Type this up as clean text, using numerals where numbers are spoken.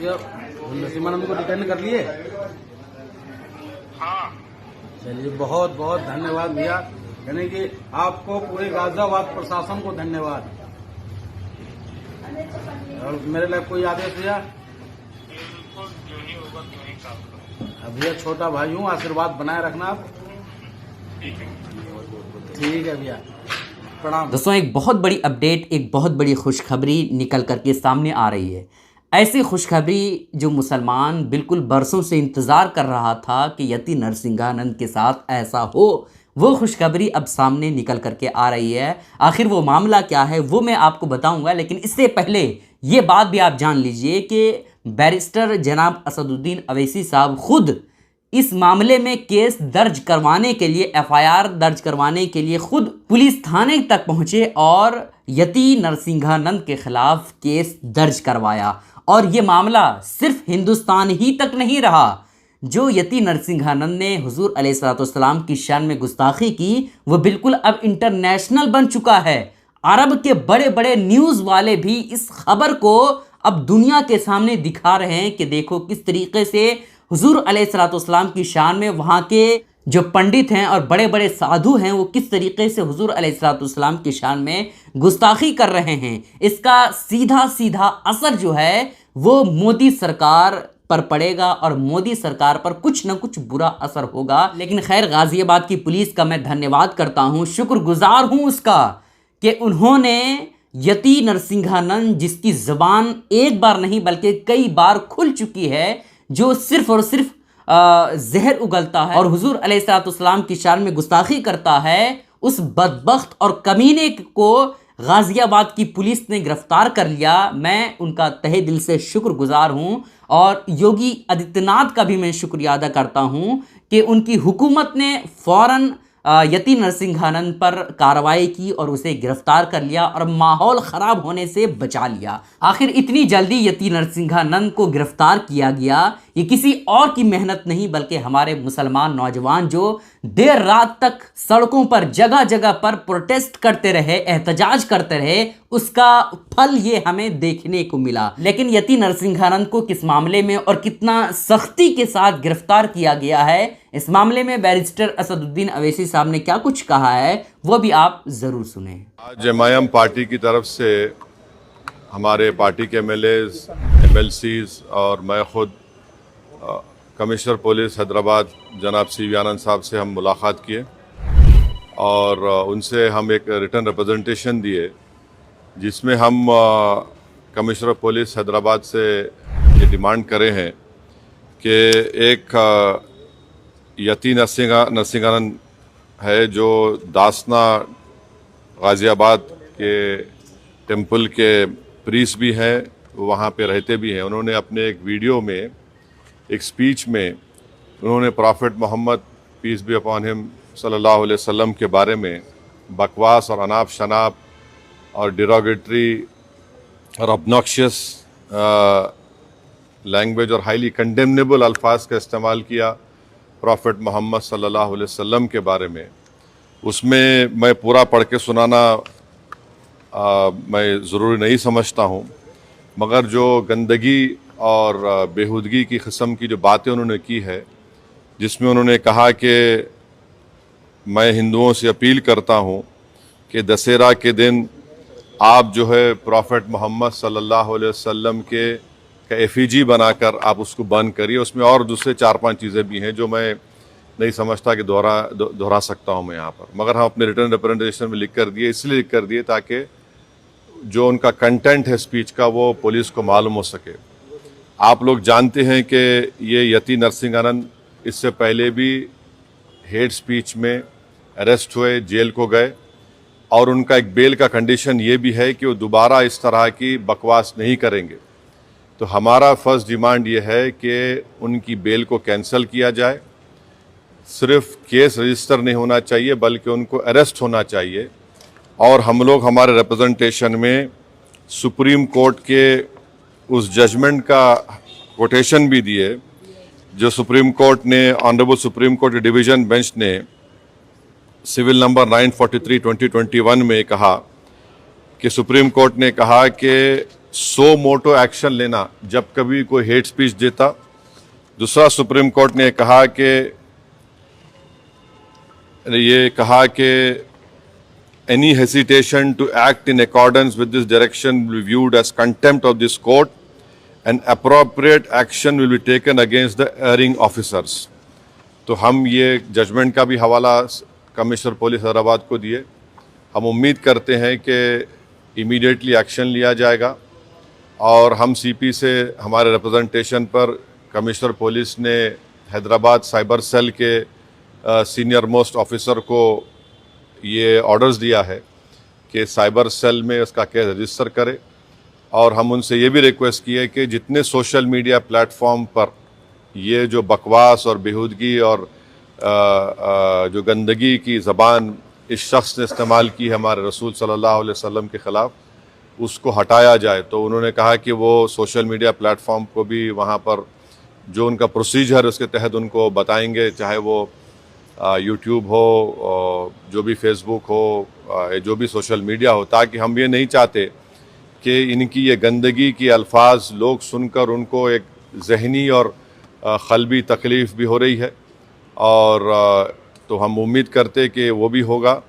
भैया नसीमानंद को डिटेन कर लिए? हाँ। चलिए बहुत बहुत धन्यवाद भैया, यानी कि आपको पूरे गाजियाबाद प्रशासन को धन्यवाद। और मेरे लिए कोई आदेश भैया? बिल्कुल, जो ही होगा तो ही काम करो। भैया छोटा भाई हूँ, आशीर्वाद बनाए रखना आप। ठीक है भैया, प्रणाम। दोस्तों, एक बहुत बड़ी अपडेट, एक बहुत बड़ी खुशखबरी निकल करके सामने आ रही है। ऐसी खुशखबरी जो मुसलमान बिल्कुल बरसों से इंतज़ार कर रहा था कि यति नरसिंहानंद के साथ ऐसा हो, वो खुशखबरी अब सामने निकल करके आ रही है। आखिर वो मामला क्या है वो मैं आपको बताऊंगा, लेकिन इससे पहले ये बात भी आप जान लीजिए कि बैरिस्टर जनाब असदुद्दीन अवैसी साहब खुद इस मामले में केस दर्ज करवाने के लिए, एफआईआर दर्ज करवाने के लिए खुद पुलिस थाने तक पहुंचे और यति नरसिंहानंद के खिलाफ केस दर्ज करवाया। और ये मामला सिर्फ हिंदुस्तान ही तक नहीं रहा। जो यति नरसिंहानंद ने हुजूर अलैहिस्सलाम की शान में गुस्ताखी की, वो बिल्कुल अब इंटरनेशनल बन चुका है। अरब के बड़े बड़े न्यूज़ वाले भी इस खबर को अब दुनिया के सामने दिखा रहे हैं कि देखो किस तरीके से हुजूर अलैहिस्सलाम की शान में वहाँ के जो पंडित हैं और बड़े बड़े साधु हैं वो किस तरीके से हुजूर अलैहिस्सलाम की शान में गुस्ताखी कर रहे हैं। इसका सीधा सीधा असर जो है वो मोदी सरकार पर पड़ेगा और मोदी सरकार पर कुछ न कुछ बुरा असर होगा। लेकिन खैर, गाजियाबाद की पुलिस का मैं धन्यवाद करता हूँ, शुक्रगुजार हूँ उसका कि उन्होंने यति नरसिंहानंद, जिसकी ज़बान एक बार नहीं बल्कि कई बार खुल चुकी है, जो सिर्फ और सिर्फ जहर उगलता है और हुजूर अलैहिस्सलाम की शान में गुस्ताखी करता है, उस बदबख्त और कमीने को गाजियाबाद की पुलिस ने गिरफ्तार कर लिया। मैं उनका तहे दिल से शुक्रगुजार हूँ और योगी आदित्यनाथ का भी मैं शुक्रिया अदा करता हूँ कि उनकी हुकूमत ने फ़ौरन यति नरसिंहानंद पर कार्रवाई की और उसे गिरफ्तार कर लिया और माहौल ख़राब होने से बचा लिया। आखिर इतनी जल्दी यति नरसिंहानंद को गिरफ्तार किया गया, ये किसी और की मेहनत नहीं बल्कि हमारे मुसलमान नौजवान जो देर रात तक सड़कों पर जगह जगह पर प्रोटेस्ट करते रहे, एहतजाज करते रहे, उसका फल ये हमें देखने को मिला। लेकिन यति नरसिंहानंद को किस मामले में और कितना सख्ती के साथ गिरफ्तार किया गया है, इस मामले में बैरिस्टर असदुद्दीन अवैसी साहब ने क्या कुछ कहा है वो भी आप ज़रूर सुने। आज एमआईएम पार्टी की तरफ से हमारे पार्टी के एमएलएज, एमएलसीज और मैं खुद कमिश्नर पुलिस हैदराबाद जनाब सीवी आनंद साहब से हम मुलाकात किए और उनसे हम एक रिटर्न रिप्रेजेंटेशन दिए, जिसमें हम कमिश्नर पुलिस हैदराबाद से ये डिमांड करे हैं कि एक यति नरसिंहानंद है जो दासना गाजियाबाद के टेंपल के प्रीस्ट भी हैं, वहाँ पे रहते भी हैं। उन्होंने अपने एक वीडियो में, एक स्पीच में उन्होंने prophet Muhammad peace be upon him सल्लल्लाहु अलैहि वसल्लम के बारे में बकवास और अनाप शनाप और डिरोगेटरी और ऑब्नॉक्शियस लैंग्वेज और हाईली कंडेमनेबल अल्फाज का इस्तेमाल किया प्रॉफिट मोहम्मद सल्लल्लाहु अलैहि वसल्लम के बारे में। उसमें मैं पूरा पढ़ के सुनाना मैं ज़रूरी नहीं समझता हूँ, मगर जो गंदगी और बेहूदगी की किस्म की जो बातें उन्होंने की है, जिसमें उन्होंने कहा कि मैं हिंदुओं से अपील करता हूँ कि दशहरा के दिन आप जो है प्रॉफिट मोहम्मद सल्लल्लाहु अलैहि वसल्लम के का एफिजी बनाकर आप उसको बंद करिए। उसमें और दूसरे 4-5 चीज़ें भी हैं जो मैं नहीं समझता कि दोहरा सकता हूँ मैं यहाँ पर, मगर हम अपने रिटर्न रिप्रेजेंटेशन में लिख कर दिए, इसलिए लिख कर दिए ताकि जो उनका कंटेंट है स्पीच का वो पुलिस को मालूम हो सके। आप लोग जानते हैं कि ये यति नरसिंहानंद इससे पहले भी हेट स्पीच में अरेस्ट हुए, जेल को गए और उनका एक बेल का कंडीशन ये भी है कि वो दोबारा इस तरह की बकवास नहीं करेंगे। तो हमारा फर्स्ट डिमांड ये है कि उनकी बेल को कैंसिल किया जाए। सिर्फ केस रजिस्टर नहीं होना चाहिए बल्कि उनको अरेस्ट होना चाहिए। और हम लोग हमारे रिप्रेजेंटेशन में सुप्रीम कोर्ट के उस जजमेंट का कोटेशन भी दिए जो सुप्रीम कोर्ट ने, honourable supreme court division bench ने सिविल नंबर 943/2021 में कहा कि सुप्रीम कोर्ट ने कहा कि सो मोटो एक्शन लेना जब कभी कोई हेट स्पीच देता। दूसरा, सुप्रीम कोर्ट ने कहा कि any hesitation to act in accordance with this direction will be viewed as contempt of this court and appropriate action will be taken against the erring officers। तो हम ये judgement का भी हवाला कमिश्नर पुलिस हैदराबाद को दिए। हम उम्मीद करते हैं कि इमीडिएटली एक्शन लिया जाएगा और हम सीपी से हमारे रिप्रेजेंटेशन पर कमिश्नर पुलिस ने हैदराबाद साइबर सेल के सीनियर मोस्ट ऑफिसर को ये ऑर्डर्स दिया है कि साइबर सेल में उसका केस रजिस्टर करे। और हम उनसे ये भी रिक्वेस्ट की है कि जितने सोशल मीडिया प्लेटफॉर्म पर ये जो बकवास और बेहूदगी और जो गंदगी की ज़बान इस शख्स ने इस्तेमाल की है हमारे रसूल सल्लल्लाहु अलैहि वसल्लम के ख़िलाफ़, उसको हटाया जाए। तो उन्होंने कहा कि वो सोशल मीडिया प्लेटफॉर्म को भी वहाँ पर जो उनका प्रोसीजर है उसके तहत उनको बताएंगे, चाहे वो यूट्यूब हो, जो भी फेसबुक हो, जो भी सोशल मीडिया हो, ताकि हम ये नहीं चाहते कि इनकी ये गंदगी की अल्फाज लोग सुनकर उनको एक जहनी और क़ल्बी तकलीफ़ भी हो रही है। और तो हम उम्मीद करते कि वो भी होगा।